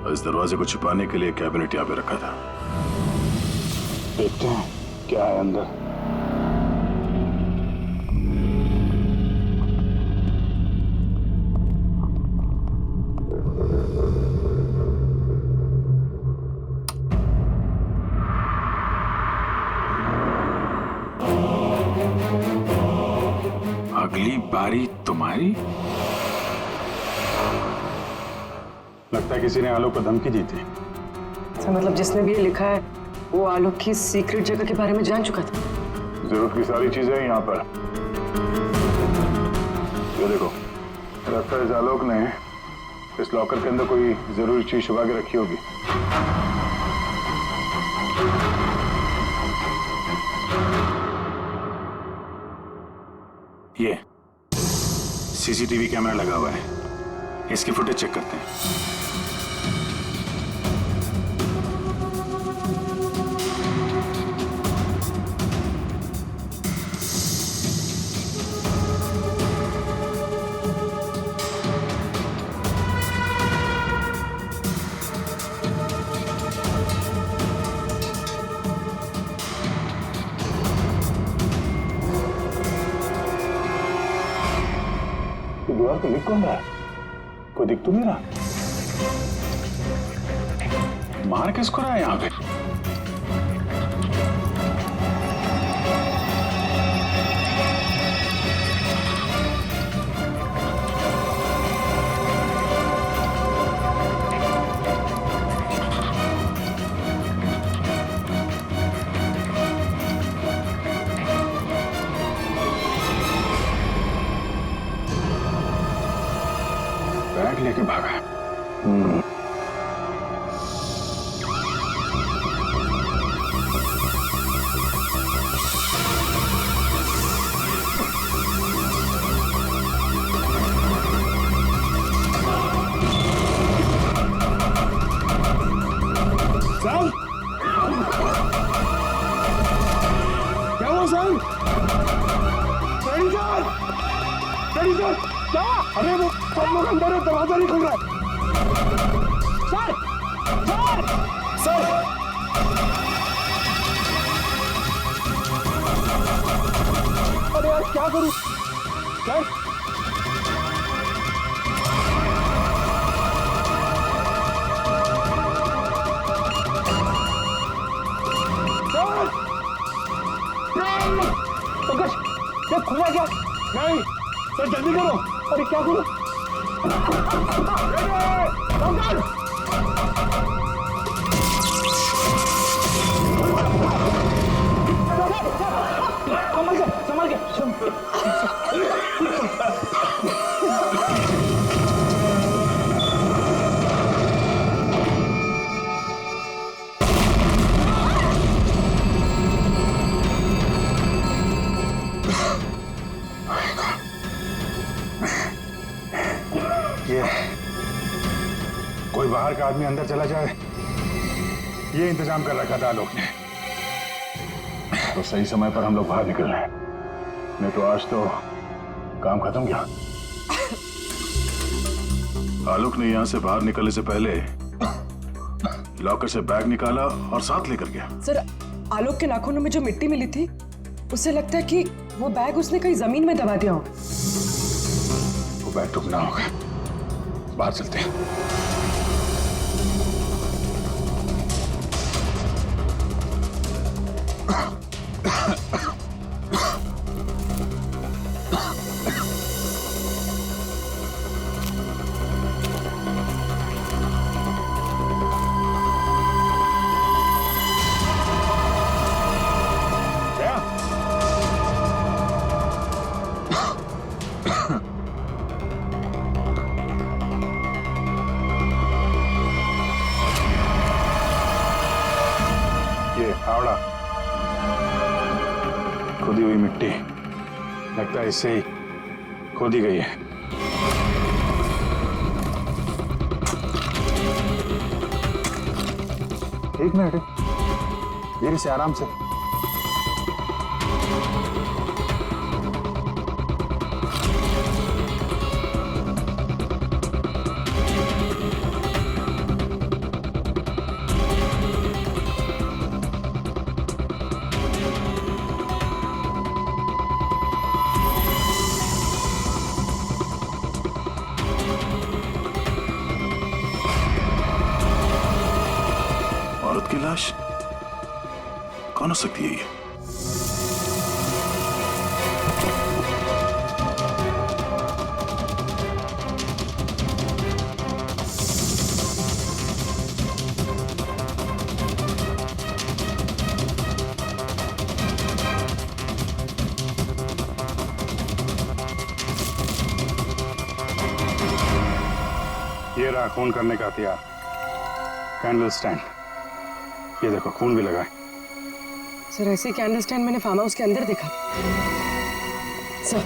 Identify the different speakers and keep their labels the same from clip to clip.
Speaker 1: और इस दरवाजे को छिपाने के लिए कैबिनेट यहाँ पे रखा था। देखते हैं क्या है अंदर। अगली बारी तुम्हारी। लगता है किसी ने आलोक को धमकी दी थी।
Speaker 2: अच्छा, मतलब जिसने भी ये लिखा है वो आलोक की सीक्रेट जगह के बारे में जान चुका था।
Speaker 1: जरूरत की सारी चीजें हैं यहाँ पर। ये देखो, लगता है इस आलोक ने इस लॉकर के अंदर कोई जरूरी चीज छुपा के रखी होगी। ये सीसीटीवी कैमरा लगा हुआ है, इसकी फुटेज चेक करते हैं। दीवार पे लिख कौन रहा है? कोई दिख तो नहीं रहा। मार किसको रहा है यहाँ पे? बैग लेके भागा है।
Speaker 3: सर, क्या हुआ सर? सर, क्या? अरे वो सब लोग अंदर है, दरवाजा नहीं खुल रहा है। सर, सर, सर, अरे यार क्या करूं? सर, पंकज, क्या खुला क्या? नहीं सर, जल्दी करो। अरे क्या करो? संभाल के।
Speaker 1: ये कोई बाहर का आदमी अंदर चला जाए, ये इंतजाम कर रखा था आलोक ने। तो सही समय पर हम लोग बाहर निकल रहे हैं, नहीं तो आज तो काम खत्म गया। आलोक ने यहां से बाहर निकलने से पहले लॉकर से बैग निकाला और साथ लेकर गया।
Speaker 2: सर, आलोक के नाखूनों में जो मिट्टी मिली थी, उससे लगता है कि वो बैग उसने कहीं जमीन में दबा दिया होगा।
Speaker 1: वो बैग टूटना होगा। बाहर चलते हैं। फावड़ा, खुदी हुई मिट्टी, लगता है इससे ही खोदी गई है। एक मिनट, धीरे से, आराम से। लाश कौन हो सकती है ये? ये रहा खून करने का हथियार, कैंडल स्टैंड। ये देखो खून भी लगा है।
Speaker 2: सर ऐसे कैंडल स्टैंड मैंने फार्म हाउस के अंदर देखा। सर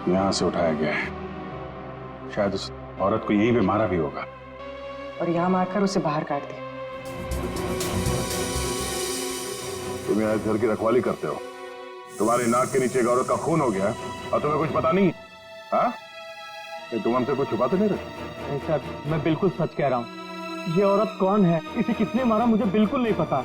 Speaker 1: यहां से उठाया गया है। शायद उस औरत को यहीं पे मारा भी होगा
Speaker 2: और यहाँ मारकर उसे बाहर काट दिया।
Speaker 1: तुम यहाँ घर की रखवाली करते हो, तुम्हारी नाक के नीचे एक औरत का खून हो गया और तुम्हें कुछ पता नहीं? हाँ, तुम हमसे कुछ छुपाते नहीं रहे?
Speaker 3: नहीं सर, मैं बिल्कुल सच कह रहा हूँ। ये औरत कौन है, इसे किसने मारा, मुझे बिल्कुल नहीं पता।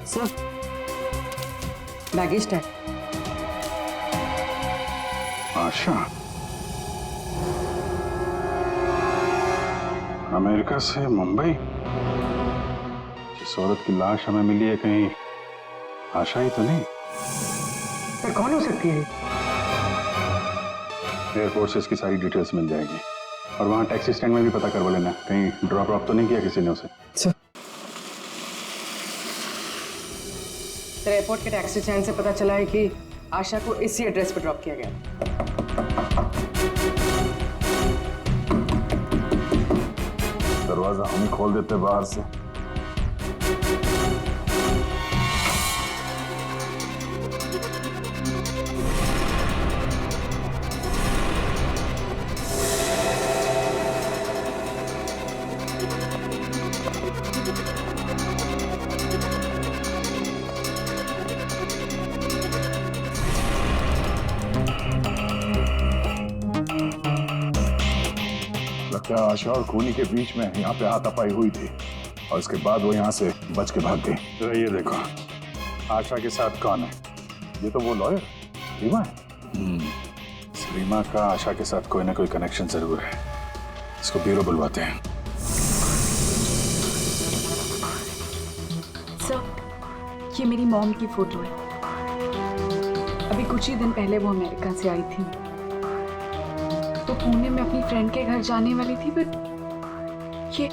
Speaker 2: Sir baggage tag.
Speaker 1: Asha America से मुंबई। जिस औरत की लाश हमें मिली है, कहीं आशा ही तो नहीं?
Speaker 2: सर कौन हो सकती है?
Speaker 1: एयरपोर्ट से इसकी सारी डिटेल्स मिल जाएगी और वहां टैक्सी स्टैंड में भी पता करवा लेना, कहीं ड्रॉप तो नहीं किया किसी ने उसे।
Speaker 2: सर एयरपोर्ट के टैक्सी स्टैंड से पता चला है कि आशा को इसी एड्रेस पर ड्रॉप किया गया।
Speaker 1: दरवाजा हम ही खोल देते बाहर से। लगता है आशा और खूनी के बीच में यहाँ पे हाथापाई हुई थी और उसके बाद वो यहाँ से बच के भाग गई। तो ये देखो, आशा के साथ कौन है? ये तो वो लॉयर रीमा है। रीमा का आशा के साथ कोई ना कोई कनेक्शन जरूर है। इसको ब्यूरो बुलवाते हैं।
Speaker 4: सर, ये मेरी मॉम की फोटो है। अभी कुछ ही दिन पहले वो अमेरिका से आई थी, तो पुणे में अपनी फ्रेंड के घर जाने वाली थी, बट ये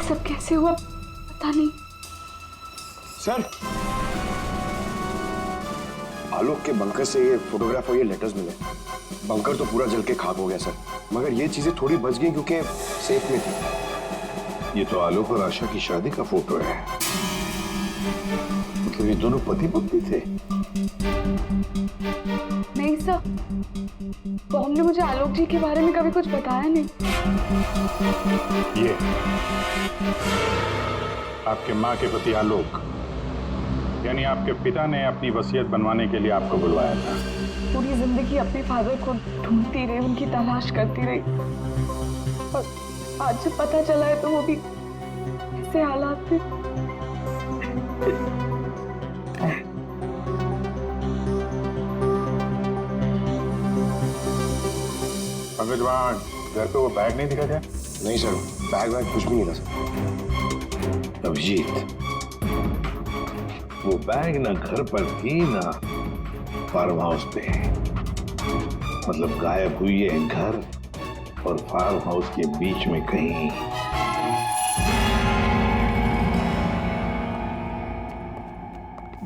Speaker 4: सब कैसे हुआ पता नहीं।
Speaker 5: सर, आलोक के बंकर से ये फोटोग्राफ और ये लेटर्स मिले। बंकर तो पूरा जल के खाक हो गया सर, मगर ये चीजें थोड़ी बच गई क्योंकि सेफ में थी।
Speaker 1: ये तो आलोक और आशा की शादी का फोटो है। मतलब ये दोनों पति पत्नी थे?
Speaker 4: नहीं सर, मॉम ने मुझे आलोक जी के बारे में कभी कुछ बताया नहीं।
Speaker 1: ये आपके माँ के पति आलोक, यानी आपके पिता ने अपनी वसीयत बनवाने के लिए आपको बुलवाया था।
Speaker 4: पूरी जिंदगी अपने फादर को ढूंढती रही, उनकी तलाश करती रही, और आज जब पता चला है तो वो भी ऐसे हालात थे।
Speaker 1: पंकज, वहाँ घर पे वो बैग नहीं दिखा क्या?
Speaker 5: नहीं सर, बैग वैग कुछ भी नहीं था सर।
Speaker 6: अभिजीत, वो बैग ना घर पर थी ना फार्म हाउस पे। मतलब गायब हुई है घर और फार्म हाउस के बीच में कहीं।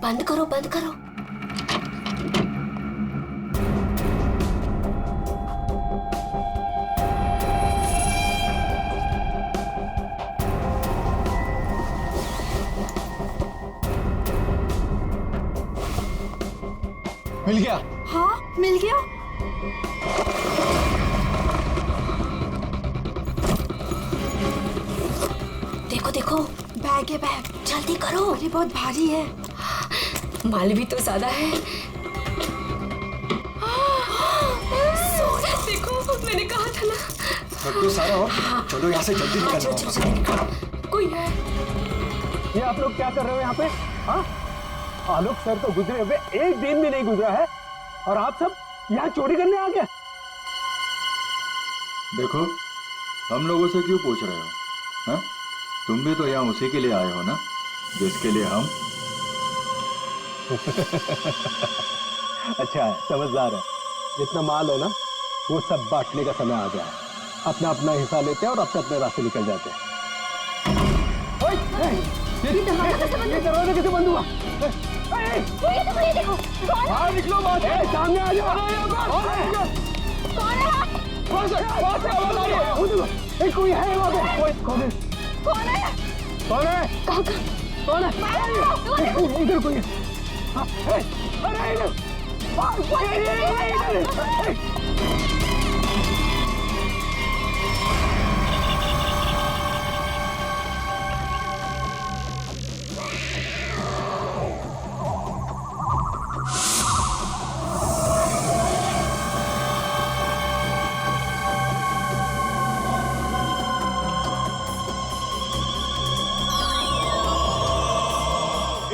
Speaker 7: बंद करो, बंद करो।
Speaker 3: मिल गया?
Speaker 7: हाँ, मिल गया। देखो देखो, बैग है बैग, जल्दी करो। ये बहुत भारी है, माल भी तो ज्यादा है। मैंने कहा था ना।
Speaker 5: तो सारा हो, चलो यहाँ से जल्दी
Speaker 7: हाँ, चलो, चलो, चलो, निकलो। कोई है।
Speaker 3: ये आप लोग क्या कर रहे हो यहाँ पे? हाँ, आलोक सर तो गुजरे हुए एक दिन भी नहीं गुजरा है और आप सब यहाँ चोरी करने आ गए।
Speaker 8: देखो, हम लोगों से क्यों पूछ रहे हो? हाँ? तुम भी तो यहाँ उसी के लिए आए हो ना, जिसके लिए हम।
Speaker 3: अच्छा है, समझदार है। जितना माल है ना, वो सब बांटने का समय आ गया है। अपना अपना हिस्सा लेते हैं और अपने अपने रास्ते निकल जाते हैं। ये दरवाजा कैसे बंद हुआ?
Speaker 7: ये देखो,
Speaker 3: बाहर निकलो, बाहर सामने आ जाओ। कोई है वहाँ पे? कौन है?
Speaker 7: कौन है?
Speaker 3: कौन है? कौन है? इधर कोई है। अरे इधर।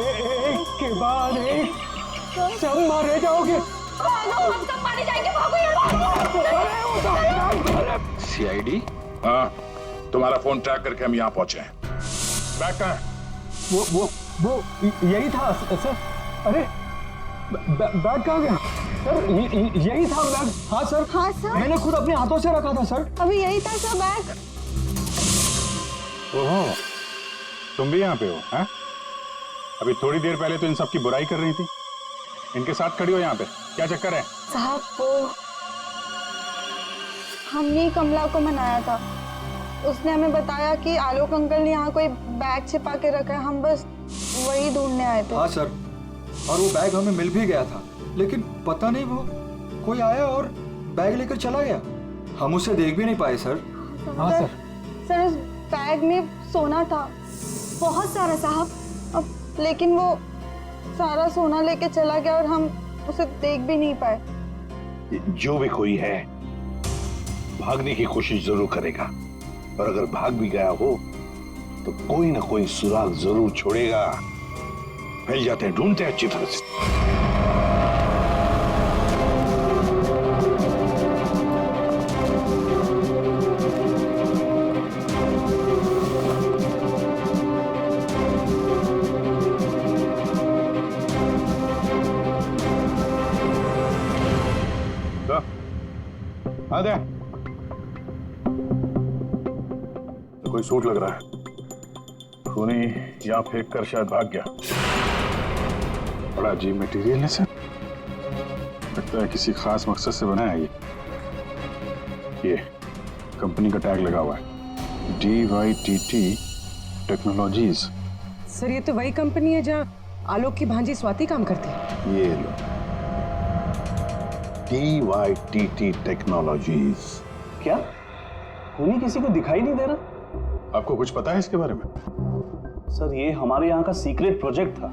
Speaker 3: एक के बाद एक सब मारे जाओगे।
Speaker 7: भागो, हम सब मारे जाएंगे, भागो यहाँ।
Speaker 6: सीआईडी?
Speaker 1: हाँ, तुम्हारा फोन ट्रैक करके हम यहाँ पहुंचे हैं। बैग कहाँ है?
Speaker 3: वो यही था सर। अरे बैग कहाँ गया? सर यही था बैग। हाँ सर।
Speaker 9: हाँ सर,
Speaker 3: मैंने खुद अपने हाथों से रखा था सर।
Speaker 9: अभी यही था सर बैग।
Speaker 1: ओहो, तुम भी यहाँ पे हो? हैं? अभी थोड़ी देर पहले तो इन सब की बुराई कर रही थी। इनके साथ खड़ी हो यहाँ पे, क्या चक्कर है?
Speaker 9: साहब वो हमने कमला को मनाया था। उसने हमें बताया कि आलोक अंकल ने यहाँ कोई बैग छिपा के रखा है। हम बस वही ढूंढने आए थे।
Speaker 8: हाँ सर, और वो बैग हमें मिल भी गया था, लेकिन पता नहीं वो कोई आया और बैग लेकर चला गया। हम उसे देख भी नहीं पाए सर।
Speaker 3: हाँ सर।
Speaker 9: सर उस बैग में सोना था, बहुत सारा साहब। अब लेकिन वो सारा सोना लेके चला गया और हम उसे देख भी नहीं पाए।
Speaker 6: जो भी कोई है भागने की कोशिश जरूर करेगा, और अगर भाग भी गया हो तो कोई ना कोई सुराग जरूर छोड़ेगा। फैल जाते हैं, ढूंढते हैं अच्छी तरह से।
Speaker 1: आ दे। तो कोई सूट लग रहा है। खूनी यहाँ फेंक कर शायद भाग गया। बड़ा अजीब मटेरियल है सर। लगता है किसी खास मकसद से बना है ये कंपनी का टैग लगा हुआ है, DYTT टेक्नोलॉजीज।
Speaker 2: सर ये तो वही कंपनी है जहाँ आलोक की भांजी स्वाति काम करती है।
Speaker 6: ये लो, DYTT टेक्नोलॉजीज।
Speaker 3: क्या खूनी किसी को दिखाई नहीं दे रहा?
Speaker 1: आपको कुछ पता है इसके बारे में?
Speaker 3: सर ये हमारे यहाँ का सीक्रेट प्रोजेक्ट था।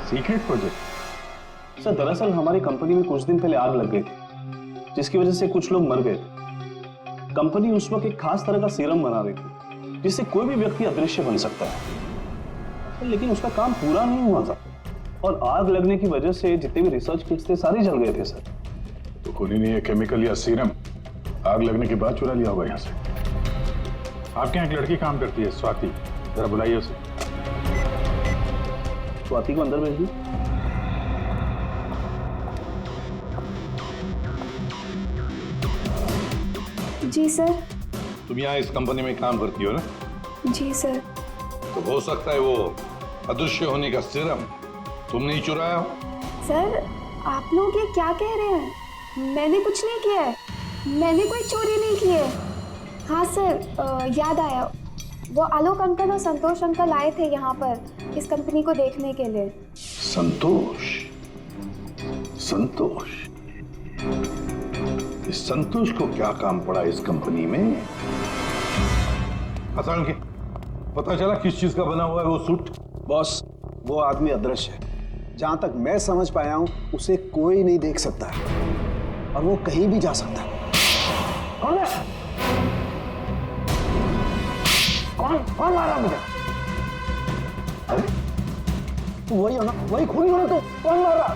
Speaker 1: Secret project?
Speaker 3: सर दरअसल हमारी कंपनी में कुछ दिन पहले आग लग गई थी, जिसकी वजह से कुछ लोग मर गए थे। कंपनी उस वक्त एक खास तरह का सीरम बना रही थी, जिससे कोई भी व्यक्ति अदृश्य बन सकता है। लेकिन उसका काम पूरा नहीं हुआ था और आग लगने की वजह से जितने भी रिसर्च किट्स थे सारे जल गए थे सर।
Speaker 1: तो खूनी ने ये केमिकल या सीरम आग लगने के बाद चुरा लिया होगा यहाँ से। आपके यहाँ एक लड़की काम करती है, स्वाति, जरा बुलाइए उसे।
Speaker 3: स्वाति को अंदर भेजिए।
Speaker 9: जी सर।
Speaker 6: तुम यहाँ इस कंपनी में काम करती हो ना?
Speaker 9: जी सर।
Speaker 6: तो हो सकता है वो अदृश्य होने का सीरम तुमने ही चुराया हो।
Speaker 9: सर आप लोग ये क्या कह रहे हैं? मैंने कुछ नहीं किया है, मैंने कोई चोरी नहीं की है। हाँ सर याद आया, वो आलोक अंकल और संतोष अंकल आए थे यहाँ पर इस कंपनी को देखने के लिए।
Speaker 6: संतोष? संतोष? इस संतोष को क्या काम पड़ा इस कंपनी में? हसन के पता चला किस चीज का बना हुआ है वो सूट?
Speaker 5: बॉस वो आदमी अदृश्य है। जहां तक मैं समझ पाया हूं उसे कोई नहीं देख सकता है और वो कहीं भी जा सकता है। कौन है? कौन मारा मुझे? अरे वही हो ना, वही खूनी हो ना, तो कौन मारा?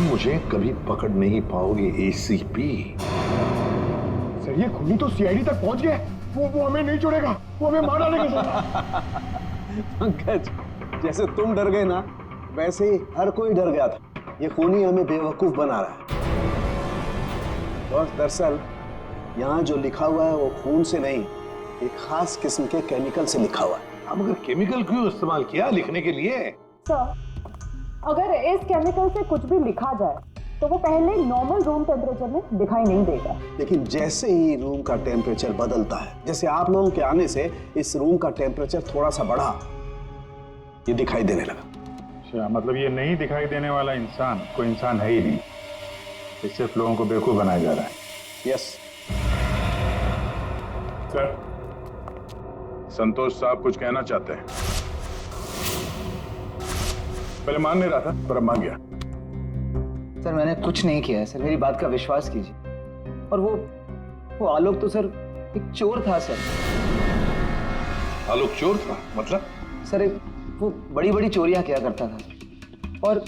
Speaker 6: मुझे कभी पकड़ नहीं पाओगे एसीपी।
Speaker 5: सर ये खूनी तो सीआईडी तक पहुंच गए। वो हमें नहीं छोड़ेगा, वो हमें मार डालेगा।
Speaker 3: पंकज, जैसे तुम डर गए ना, वैसे ही हर कोई डर गया था। ये खूनी हमें बेवकूफ बना रहा है। और दरअसल यहाँ जो लिखा हुआ है वो खून से नहीं, एक खास किस्म के केमिकल से लिखा हुआ है।
Speaker 6: हम अगर केमिकल क्यों इस्तेमाल किया लिखने के लिए?
Speaker 10: सर, अगर इस केमिकल से कुछ भी लिखा जाए तो वो पहले नॉर्मल रूम टेम्परेचर में दिखाई नहीं देगा।
Speaker 3: लेकिन जैसे ही रूम का टेम्परेचर बदलता है, जैसे आप लोगों के आने से इस रूम का टेम्परेचर थोड़ा सा बढ़ा, ये दिखाई देने लगा।
Speaker 1: अच्छा, मतलब ये नहीं दिखाई देने वाला इंसान कोई इंसान है ही नहीं, ये सिर्फ लोगों को बेवकूफ बनाया जा रहा है।
Speaker 3: यस
Speaker 1: सर, संतोष साहब कुछ कहना चाहते हैं। पहले मान नहीं रहा था पर अब मान गया।
Speaker 11: सर मैंने कुछ नहीं किया है सर, मेरी बात का विश्वास कीजिए। और वो आलोक तो सर एक चोर था सर।
Speaker 6: आलोक चोर था मतलब?
Speaker 11: सर वो बड़ी बड़ी चोरियां किया करता था और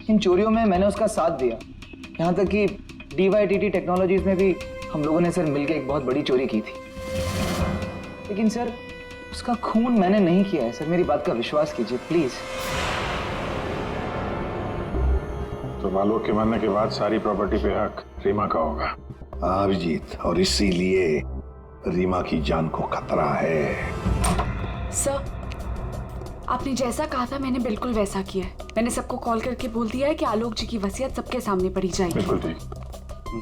Speaker 11: इन चोरियों में मैंने उसका साथ दिया। यहाँ तक कि DYTT टेक्नोलॉजीज में भी हम लोगों ने सर मिलकर एक बहुत बड़ी चोरी की थी। लेकिन सर उसका खून मैंने नहीं किया है सर, मेरी बात का विश्वास कीजिए प्लीज।
Speaker 1: तो आलोक के मरने के बाद सारी प्रॉपर्टी पे हक रीमा का होगा।
Speaker 6: अभिजीत, और इसीलिए रीमा की जान को खतरा है।
Speaker 4: सर, आपने जैसा कहा था मैंने बिल्कुल वैसा किया है। मैंने सबको कॉल करके बोल दिया है कि आलोक जी की वसीयत सबके सामने पड़ी जाएगी।
Speaker 1: बिल्कुल ठीक।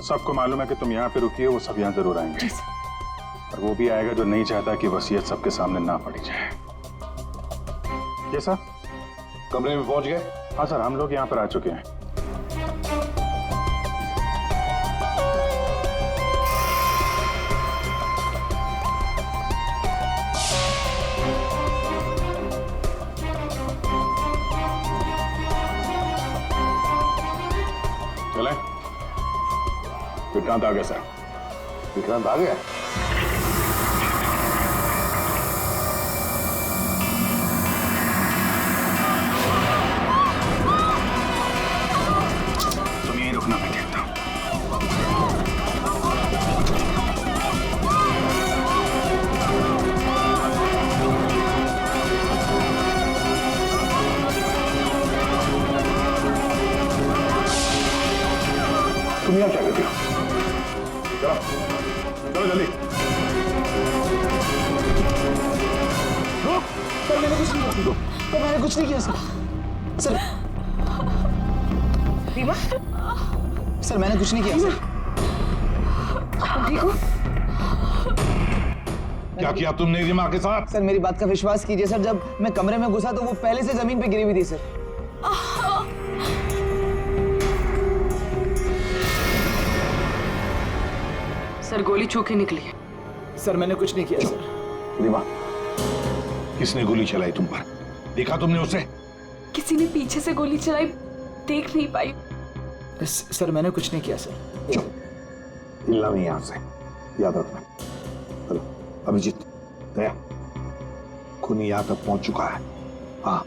Speaker 1: सबको मालूम है कि तुम यहाँ पे रुकी हो, वो सब यहाँ जरूर आएंगे।
Speaker 4: जी सर।
Speaker 1: और वो भी आएगा जो नहीं चाहता कि वसीयत सबके सामने ना पड़ी जाए। ये सर,
Speaker 6: कमरे में पहुंच गए?
Speaker 1: हाँ सर, हम लोग यहाँ पर आ चुके हैं। चले, विक्रांत आ गया सर।
Speaker 6: विक्रांत आ गया?
Speaker 1: तुम यहीं रुकना, मैं देखता हूँ। तुम यहाँ क्या करते हो? चलो चलो जल्दी।
Speaker 11: सर मैंने कुछ नहीं किया। सर मैंने कुछ नहीं किया सर। सर रीमा, सर मैंने कुछ नहीं किया सर।
Speaker 2: ठीक हो?
Speaker 6: क्या किया तुमने रीमा के साथ?
Speaker 11: सर मेरी बात का विश्वास कीजिए सर, जब मैं कमरे में घुसा तो वो पहले से जमीन पे गिरी हुई थी सर।
Speaker 2: सर गोली छू के निकली है।
Speaker 11: सर मैंने कुछ नहीं किया सर।
Speaker 6: रीमा, किसने गोली चलाई तुम पर? देखा तुमने उसे?
Speaker 4: किसी ने पीछे से गोली चलाई, देख नहीं पाई।
Speaker 11: सर मैंने कुछ नहीं किया सर।
Speaker 6: हिलना नहीं यहाँ से, याद रखना। चलो अभिजीत, दया, खूनी यहाँ तक पहुंच चुका है। हाँ,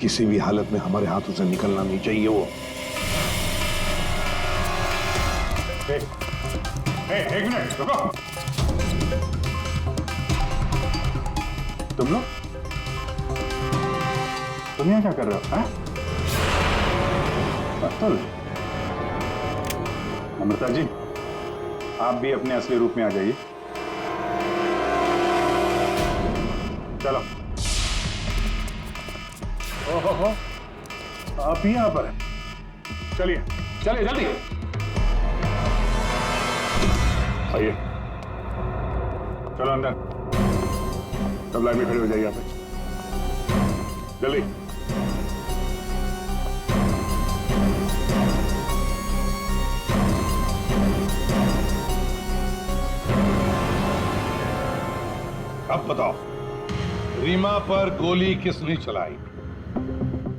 Speaker 6: किसी भी हालत में हमारे हाथों से निकलना नहीं चाहिए वो।
Speaker 1: एक मिनट रुको। तुम लोग यहाँ क्या कर रहे हो? अतुल, अमृता जी, आप भी अपने असली रूप में आ जाइए। चलो। ओहो, आप ही यहाँ पर हैं। चलिए चलिए जल्दी आइए। चलो अंदर। सब लाइन में खड़े हो जाइए आप जल्दी।
Speaker 6: अब बताओ, रीमा पर गोली किसने चलाई?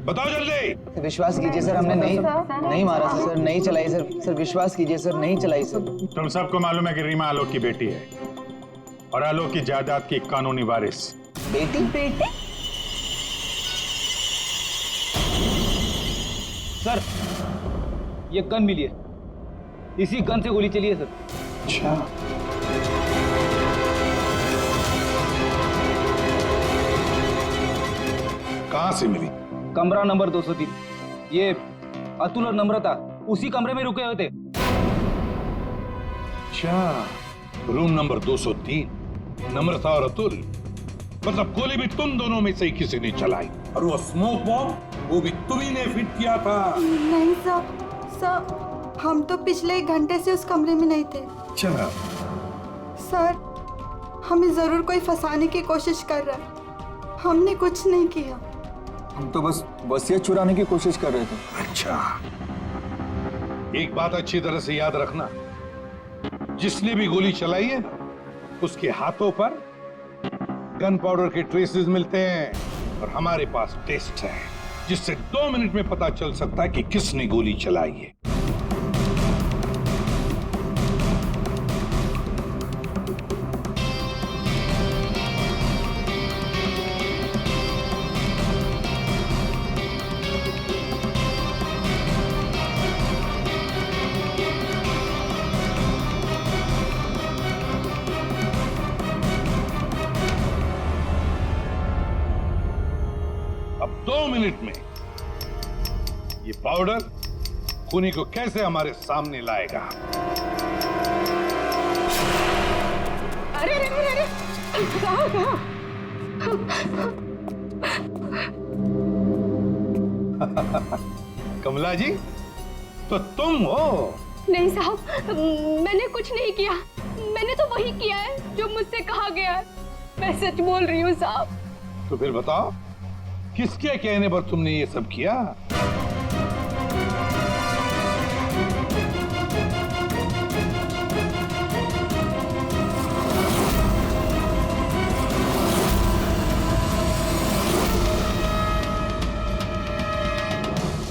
Speaker 6: बताओ जल्दी।
Speaker 11: विश्वास कीजिए सर, हमने नहीं मारा सर, नहीं चलाई सर। सर विश्वास कीजिए सर, नहीं चलाई सर।
Speaker 1: तुम सबको मालूम है कि रीमा आलोक की बेटी है और आलोक की जायदाद की कानूनी वारिस।
Speaker 11: बेटी?
Speaker 12: सर ये गन मिली है, इसी गन से गोली चली है सर।
Speaker 1: अच्छा, कहां से मिली?
Speaker 12: कमरा नंबर 203। ये अतुल और नम्रता उसी कमरे में रुके हुए थे।
Speaker 6: अच्छा, रूम नंबर 203, नम्रता और अतुल। मतलब गोली भी तुम दोनों में से ही किसी ने चलाई, और वो स्मोक बॉम्ब वो भी तुम्ही ने फिट किया था।
Speaker 7: नहीं सर, हम तो पिछले 1 घंटे से उस कमरे में नहीं थे।
Speaker 6: अच्छा,
Speaker 7: सर हमें जरूर कोई फंसाने की कोशिश कर रहा है, हमने कुछ नहीं किया।
Speaker 8: हम तो बस वसीयत चुराने की कोशिश कर रहे थे।
Speaker 6: अच्छा, एक बात अच्छी तरह से याद रखना, जिसने भी गोली चलाई है उसके हाथों पर गन पाउडर के ट्रेसेस मिलते हैं, और हमारे पास टेस्ट है जिससे 2 मिनट में पता चल सकता है कि किसने गोली चलाई है। अब 2 मिनट में ये पाउडर खूनी को कैसे हमारे सामने लाएगा?
Speaker 2: अरे अरे अरे अरे, कहाँ?
Speaker 6: कमला जी, तो तुम हो?
Speaker 9: नहीं साहब, मैंने कुछ नहीं किया। मैंने तो वही किया है जो मुझसे कहा गया है। मैं सच बोल रही हूँ साहब।
Speaker 6: तो फिर बताओ, किसके कहने पर तुमने ये सब किया?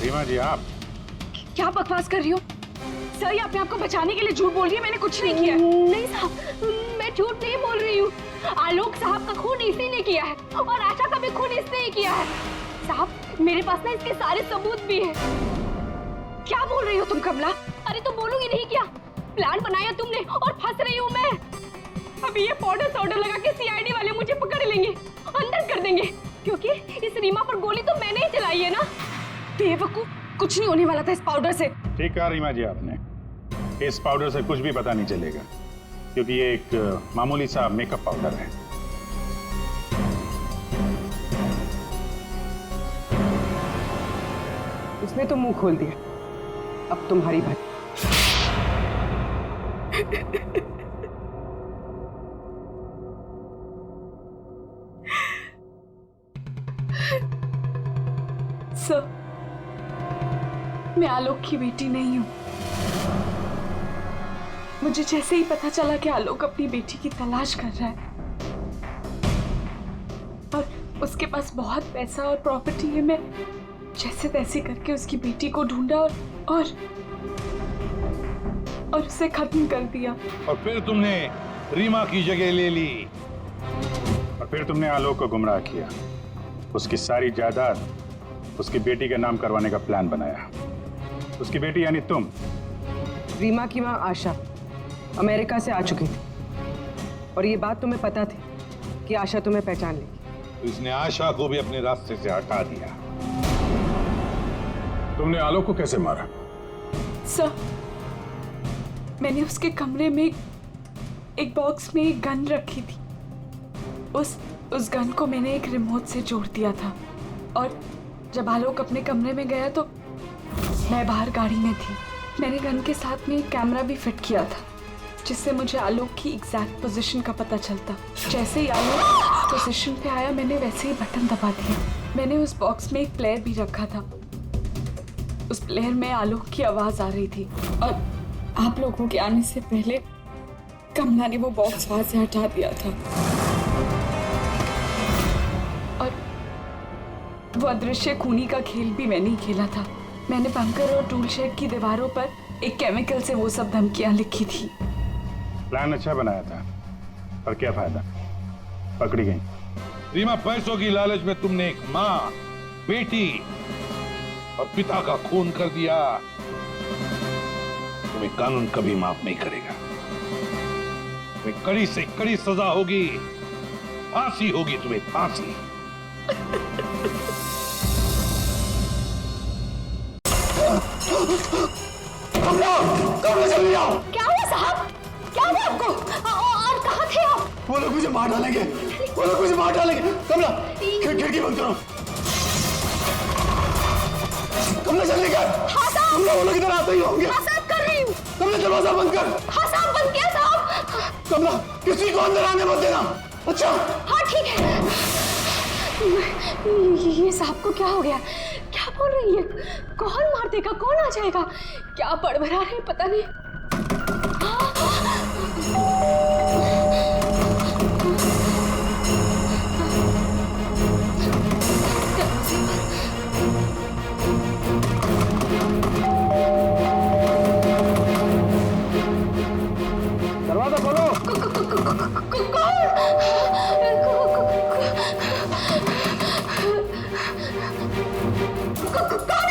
Speaker 1: रीमा जी, आप
Speaker 2: क्या बकवास कर रही हो? सर, ये अपने आप को बचाने के लिए झूठ बोल रही है। मैंने कुछ नहीं किया।
Speaker 9: नहीं साहब, मैं झूठ नहीं बोल रही हूँ। आलोक साहब का खून इसी ने किया है और आशा का भी खून इसने ही किया है। साहब, मेरे पास ना इसके सारे सबूत भी हैं।
Speaker 2: क्या बोल रही हो तुम कमला?
Speaker 9: अरे तो बोलूंगी नहीं क्या? प्लान बनाया तुमने और फंस रही हूँ मैं। अभी ये पाउडर लगा के सीआईडी वाले मुझे पकड़ लेंगे, अंदर कर देंगे, क्योंकि इस रीमा पर गोली तो मैंने ही चलाई है ना।
Speaker 2: बेवकूफ, कुछ नहीं होने वाला था इस पाउडर से।
Speaker 1: ठीक कहा रीमा जी आपने, इस पाउडर से कुछ भी पता नहीं चलेगा, क्योंकि ये एक मामूली सा मेकअप पाउडर है।
Speaker 2: उसने तो मुंह खोल दिया, अब तुम्हारी बात।
Speaker 4: सर, मैं आलोक की बेटी नहीं हूं। मुझे जैसे ही पता चला कि आलोक अपनी बेटी की तलाश कर रहा है और उसके पास बहुत पैसा और प्रॉपर्टी है, मैं जैसे तैसे करके उसकी बेटी को ढूंढा और उसे खत्म कर दिया।
Speaker 6: और फिर तुमने रीमा की जगह ले ली,
Speaker 1: और फिर तुमने आलोक को गुमराह किया, उसकी सारी जायदाद उसकी बेटी के नाम करवाने का प्लान बनाया। उसकी बेटी यानी तुम।
Speaker 2: रीमा की माँ आशा अमेरिका से आ चुकी थी और ये बात तुम्हें पता थी कि आशा तुम्हें पहचान लेगी।
Speaker 6: तो इसने आशा को भी अपने रास्ते से हटा दिया।
Speaker 1: तुमने आलोक को कैसे मारा?
Speaker 4: सर, मैंने उसके कमरे में एक बॉक्स में एक गन रखी थी। उस गन को मैंने एक रिमोट से जोड़ दिया था और जब आलोक अपने कमरे में गया तो मैं बाहर गाड़ी में थी। मैंने गन के साथ में एक कैमरा भी फिट किया था जिससे मुझे आलोक की एग्जैक्ट पोजीशन का पता चलता। जैसे ही आलोक पोजीशन पे आया मैंने वैसे ही बटन दबा दिया। मैंने उस बॉक्स में एक प्लेयर भी रखा था। उस प्लेयर में आलोक की आवाज आ रही थी और आप लोगों के आने से पहले कमला ने वो बॉक्स वहां से हटा दिया था और वो अदृश्य खूनी का खेल भी मैंने ही खेला था। मैंने बंकर और टूल शेड की दीवारों पर एक केमिकल से वो सब धमकियां लिखी थी।
Speaker 1: प्लान अच्छा बनाया था, पर क्या फायदा, पकड़ी गई।
Speaker 6: रीमा, पैसों की लालच में तुमने एक माँ, बेटी और पिता का खून कर दिया। तुम्हें कानून कभी माफ नहीं करेगा। तुम्हें कड़ी से कड़ी सजा होगी, फांसी होगी, तुम्हें फांसी।
Speaker 5: जल्दी आओ।
Speaker 9: क्या हुआ साहब? क्या हुआ आपको? और कहाँ थे आप?
Speaker 5: वो लोग मुझे मार डालेंगे, वो लोग मुझे मार डालेंगे। कमला, खिड़की बंद करो। कमला जल्दी कर।
Speaker 9: हाँ साहब।
Speaker 5: कमला, वो लोग इधर आते ही होंगे।
Speaker 9: हाँ साहब, कर रही हूँ।
Speaker 5: कमला, दरवाजा बंद कर।
Speaker 9: हाँ साहब, बंद किया साहब।
Speaker 5: कमला, किसी को अंदर आने मत देना। अच्छा?
Speaker 9: हाँ ठीक है। ये साहब को क्या हो गया? क्या बोल रही है? कौन मार देगा? कौन आ जाएगा? क्या बड़बड़ा रहे पता नहीं।
Speaker 5: दरवाजा खोलो।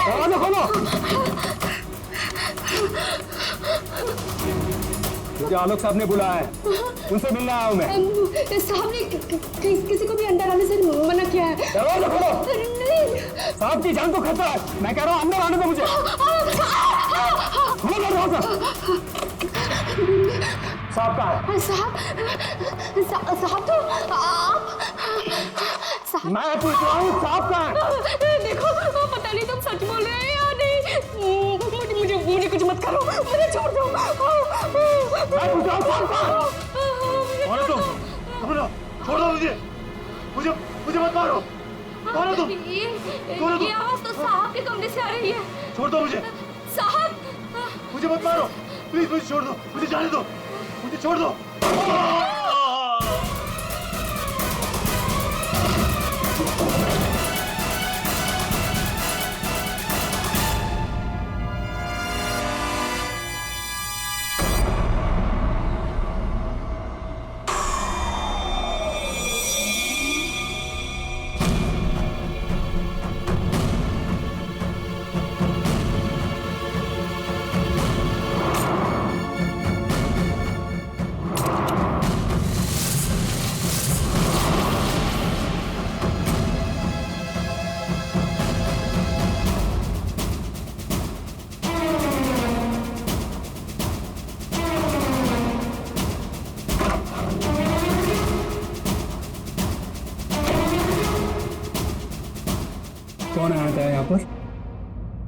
Speaker 5: दरवाजा खोलो। मुझे आलोक साहब ने बुलाया है, उनसे मिलना आया हूं मैं।
Speaker 9: साहब ने किसी को भी अंदर आने से मना किया है।
Speaker 5: दरवाजा खोलो।
Speaker 9: नहीं।
Speaker 5: साहब की जान को खतरा है, मैं कह रहा हूं अंदर आने दो मुझे। खोलो दरवाजा। साहब कहाँ है?
Speaker 9: साहब तो आप
Speaker 5: मैं पूछ रहा हूँ, साहब कहाँ है?
Speaker 9: देखो, पता नहीं तुम सच बोल रहे हैं या नहीं। मुझे कुछ मत करो, मुझे छोड़ दो।
Speaker 5: मैं पूछ रहा हूँ, साहब कहाँ है?
Speaker 6: कौन है तुम? छोड़ दो मुझे, मुझे मत मारो। कौन है तुम?
Speaker 9: ये आवाज तो साहब के कमरे से आ रही है।
Speaker 6: छोड़ दो मुझे।
Speaker 9: साहब,
Speaker 6: मुझे मत मारो, प्लीज मुझे छोड़ दो, मुझे जाने दो, मुझे छोड़ दो।
Speaker 13: कौन आया था यहाँ पर?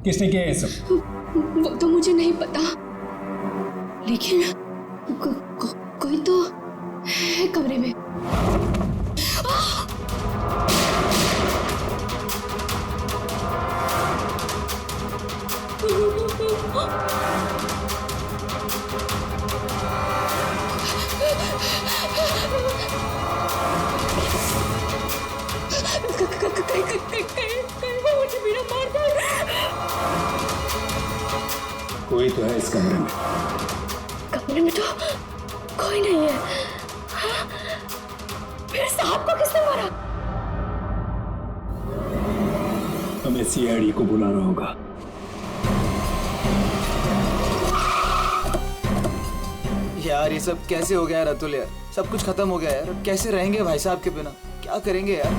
Speaker 13: किसने किया ये सब?
Speaker 9: वो तो मुझे नहीं पता, लेकिन कोई तो है कमरे में। मुझे मेरा मार दो।
Speaker 13: कोई तो है इस कमरे में।
Speaker 9: कमरे में तो कोई नहीं है। हाँ? फिर साहब को किसने मारा?
Speaker 13: हमें सीआईडी को बुलाना होगा।
Speaker 11: यार ये सब कैसे हो गया है रतुल यार? सब कुछ खत्म हो गया है यार। कैसे रहेंगे भाई साहब के बिना? क्या करेंगे यार?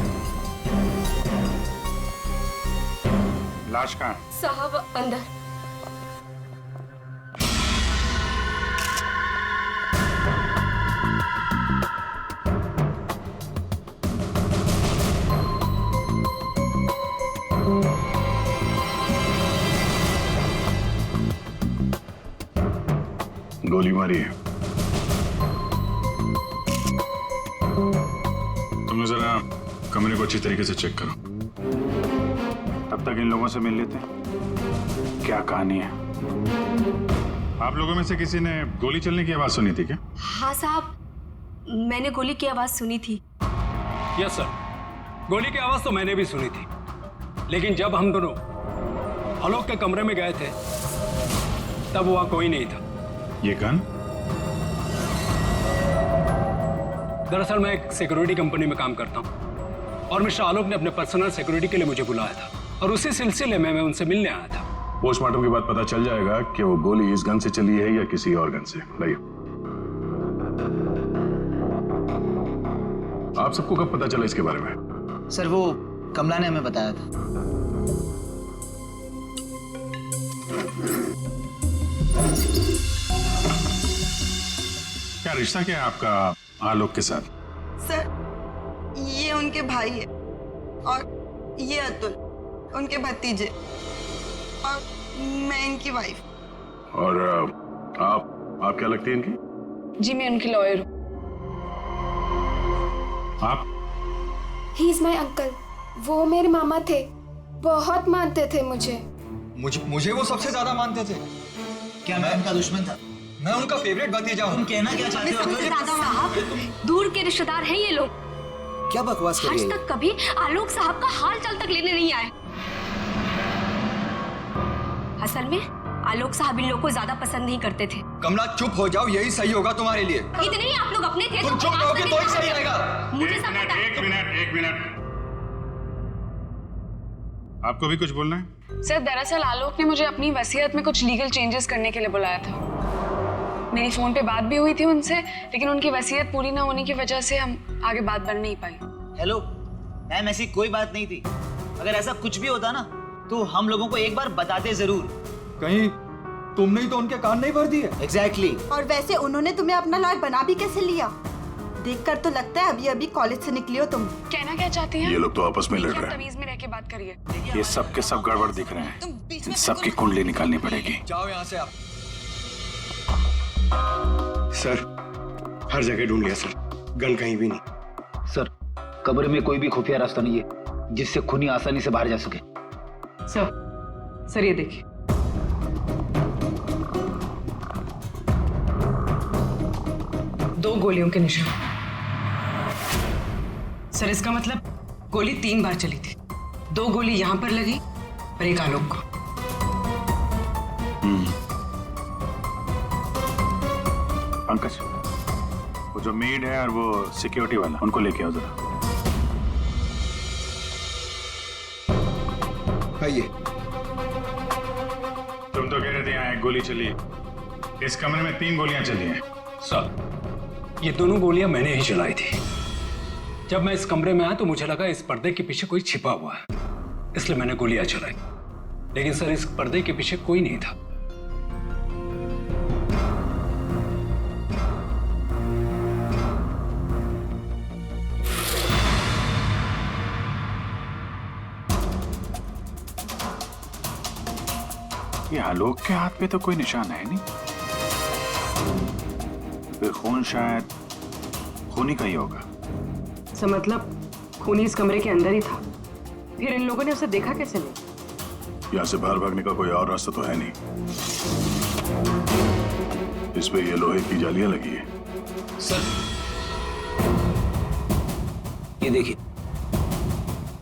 Speaker 1: लाश कहाँ?
Speaker 9: साहब अंदर।
Speaker 1: गोली मारी है। कमरे को अच्छी तरीके से चेक करो। तब तक इन लोगों से मिल लेते हैं। क्या कहानी है? आप लोगों में से किसी ने गोली चलने की आवाज सुनी थी क्या?
Speaker 14: हाँ साहब, मैंने गोली की आवाज सुनी थी।
Speaker 13: यस सर, गोली की आवाज तो मैंने भी सुनी थी, लेकिन जब हम दोनों आलोक के कमरे में गए थे तब वहां कोई नहीं था।
Speaker 1: ये गन?
Speaker 13: दरअसल मैं एक सिक्योरिटी कंपनी में काम करता हूं और मिस्टर आलोक ने अपने पर्सनल सिक्योरिटी के लिए मुझे बुलाया था और उसी सिलसिले में मैं उनसे मिलने आया था।
Speaker 1: पोस्टमार्टम के बाद पता चल जाएगा कि वो गोली इस गन से चली है या किसी और गन से। लाइए। आप सबको कब पता चला इसके बारे में?
Speaker 11: सर वो कमला ने हमें बताया था।
Speaker 1: क्या रिश्ता क्या है आपका आलोक के साथ?
Speaker 7: सर, ये उनके भाई है और ये अतुल उनके भतीजे और मैं इनकी वाइफ।
Speaker 1: और आप क्या लगती हैं इनकी?
Speaker 4: जी मैं उनकी लॉयर हूँ।
Speaker 1: आप?
Speaker 9: He is my uncle. वो मेरे मामा थे, बहुत मानते थे मुझे।
Speaker 8: मुझे वो सबसे ज्यादा मानते थे।
Speaker 11: क्या मैं उनका दुश्मन था?
Speaker 8: मैं उनका फेवरेट भतीजा हूँ।
Speaker 11: तुम कहना क्या चाहते हो?
Speaker 14: सबसे ज्यादा साहब, दूर के रिश्तेदार हैं ये लोग।
Speaker 5: क्या बकवास कर रही
Speaker 14: आज
Speaker 5: है?
Speaker 14: तक कभी आलोक साहब का हाल चाल तक लेने नहीं आए। असल में आलोक साहब इन लोगों को ज्यादा पसंद नहीं करते थे।
Speaker 8: कमला चुप हो जाओ, यही सही होगा तुम्हारे लिए।
Speaker 14: इतने ही आप लोग अपने थे।
Speaker 8: तुम चुप रहोगे तो ही सही रहेगा।
Speaker 14: मुझे सब पता है।
Speaker 1: एक मिनट। आपको भी कुछ बोलना है?
Speaker 4: सर दरअसल आलोक ने मुझे अपनी वसीयत में कुछ लीगल चेंजेस करने के लिए बुलाया था। मेरी फोन पे बात भी हुई थी उनसे, लेकिन उनकी वसीयत पूरी ना होने की वजह से हम आगे बात बढ़ नहीं पाई।
Speaker 11: हेलो मैम, ऐसी कोई बात नहीं थी। अगर ऐसा कुछ भी होता ना तो हम लोगों को एक बार बताते जरूर।
Speaker 8: कहीं तुमने ही तो उनके कान नहीं भर दिए?
Speaker 11: एग्जैक्टली।
Speaker 7: और वैसे उन्होंने तुम्हें अपना लॉयर बना भी कैसे लिया? देखकर तो लगता है अभी अभी कॉलेज से निकली हो तुम।
Speaker 4: कहना क्या चाहती हैं?
Speaker 1: ये लोग तो आपस में लड़ रहे हैं।
Speaker 4: तमीज में रह के बात करिए।
Speaker 1: ये सब के सब गड़बड़ दिख रहे हैं। इन सबकी कुंडली निकालनी पड़ेगी।
Speaker 8: जाओ यहाँ से आप।
Speaker 5: सर, हर जगह ढूंढ लिया सर, गन कहीं भी नहीं।
Speaker 12: सर, कमरे में कोई भी खुफिया रास्ता नहीं है जिससे खूनी आसानी से बाहर जा सके।
Speaker 2: सर ये देखिए। दो गोलियों के निशान। सर इसका मतलब गोली 3 बार चली थी। 2 गोली यहां पर लगी और एक आलोक को।
Speaker 1: पंकज, वो जो मेड है और वो सिक्योरिटी वाला, उनको लेके आओ जरा।
Speaker 5: आइए।
Speaker 1: तुम तो कह रहे थे यहाँ 1 गोली चली है, इस कमरे में 3 गोलियां चली हैं।
Speaker 13: सर ये दोनों गोलियां मैंने ही चलाई थी। जब मैं इस कमरे में आया तो मुझे लगा इस पर्दे के पीछे कोई छिपा हुआ है, इसलिए मैंने गोलियां चलाई। लेकिन सर इस पर्दे के पीछे कोई नहीं था।
Speaker 1: ये आलोक के हाथ पे तो कोई निशान है नहीं, फिर खून शायद खूनी का ही होगा।
Speaker 2: सर मतलब खूनी इस कमरे के अंदर ही था, फिर इन लोगों ने उसे देखा कैसे नहीं?
Speaker 1: यहाँ से बाहर भागने का कोई और रास्ता तो है नहीं। इस पे ये लोहे की जालियां लगी है।
Speaker 12: सर ये देखिए,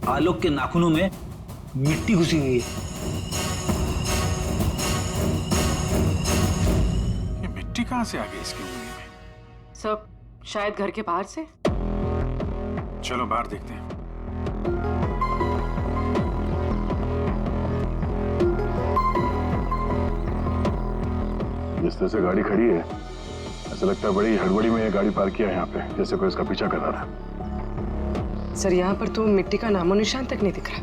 Speaker 12: आलोक के नाखूनों में मिट्टी घुसी हुई है।
Speaker 1: ये मिट्टी कहां से आ गई इसकी उंगली में?
Speaker 2: सब शायद घर के बाहर से।
Speaker 1: चलो बाहर देखते हैं। जिस तरह से गाड़ी खड़ी है, ऐसा लगता है बड़ी हड़बड़ी में ये गाड़ी पार्क किया है यहाँ पे, जैसे कोई इसका पीछा कर रहा था।
Speaker 2: सर यहाँ पर तो मिट्टी का नामो निशान तक नहीं दिख रहा।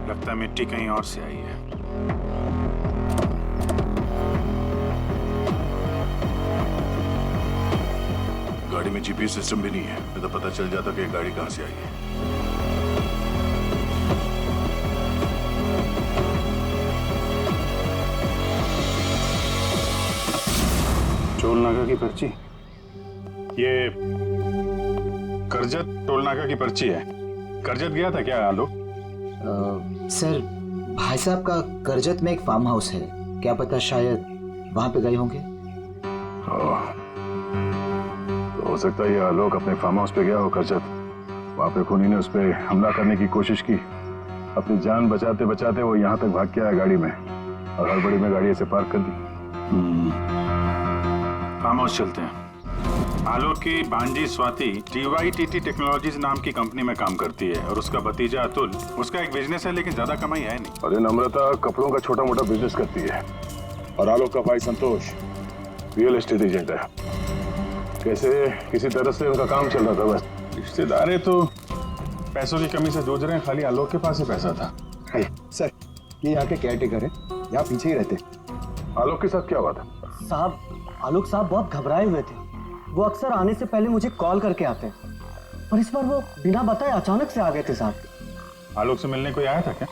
Speaker 1: लगता है मिट्टी कहीं और से आई है। गाड़ी में जीपीएस सिस्टम भी नहीं है, नहीं तो पता चल जाता कि ये गाड़ी कहां से आई है। टोल नाका की पर्ची, ये करजत टोलनाका की पर्ची है। करजत गया था क्या आलोक?
Speaker 11: सर, भाई साहब का करजत में एक फार्म हाउस है, क्या पता शायद वहां पे गए होंगे।
Speaker 1: तो हो सकता है ये आलोक अपने फार्म हाउस पे गया हो करजत। वहां पे खूनी ने उस पर हमला करने की कोशिश की। अपनी जान बचाते बचाते वो यहाँ तक भाग के आया गाड़ी में और हड़बड़ी में गाड़ी ऐसे पार्क कर दी। फार्म हाउस चलते हैं। आलोक की भांजी स्वाति DYTT टेक्नोलॉजीज नाम की कंपनी में काम करती है और उसका भतीजा अतुल, उसका एक बिजनेस है लेकिन ज्यादा कमाई है नहीं।
Speaker 5: अरे नम्रता कपड़ों का छोटा मोटा बिजनेस करती है और आलोक का भाई संतोष रियल एस्टेट एजेंट है। कैसे किसी तरह से उनका काम चल रहा था बस।
Speaker 1: रिश्तेदार है तो पैसों की कमी से जूझ रहे हैं, खाली आलोक के पास ही पैसा था।
Speaker 5: सर ये यहाँ के केयर टेकर है, यहाँ पीछे ही रहते।
Speaker 1: आलोक के साथ क्या हुआ था?
Speaker 15: साहब, आलोक साहब बहुत घबराए हुए थे। वो अक्सर आने से पहले मुझे कॉल करके आते, और इस बार वो बिना बताए अचानक से आ गए थे साहब।
Speaker 1: आलोक से मिलने कोई आया था क्या?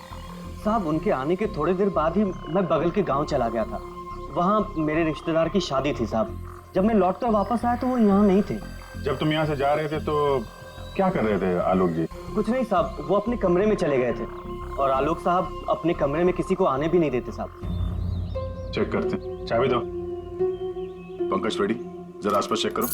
Speaker 15: साहब, उनके आने के थोड़ी देर बाद ही मैं बगल के गांव चला गया था। वहाँ मेरे रिश्तेदार की शादी थी साहब। जब मैं लौट कर वापस आया तो वो यहाँ नहीं थे।
Speaker 1: जब तुम यहाँ से जा रहे थे तो क्या कर रहे थे आलोक जी?
Speaker 15: कुछ नहीं साहब, वो अपने कमरे में चले गए थे और आलोक साहब अपने कमरे में किसी को आने भी नहीं देते साहब।
Speaker 1: चेक करते, चाबी दो।
Speaker 5: पंकज रेडी, जरा आसपास चेक करो।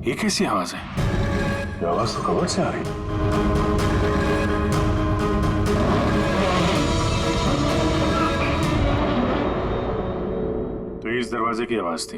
Speaker 1: ये कैसी आवाज है? ये आवाज तो कवर से आ रही। तो इस दरवाजे की आवाज थी।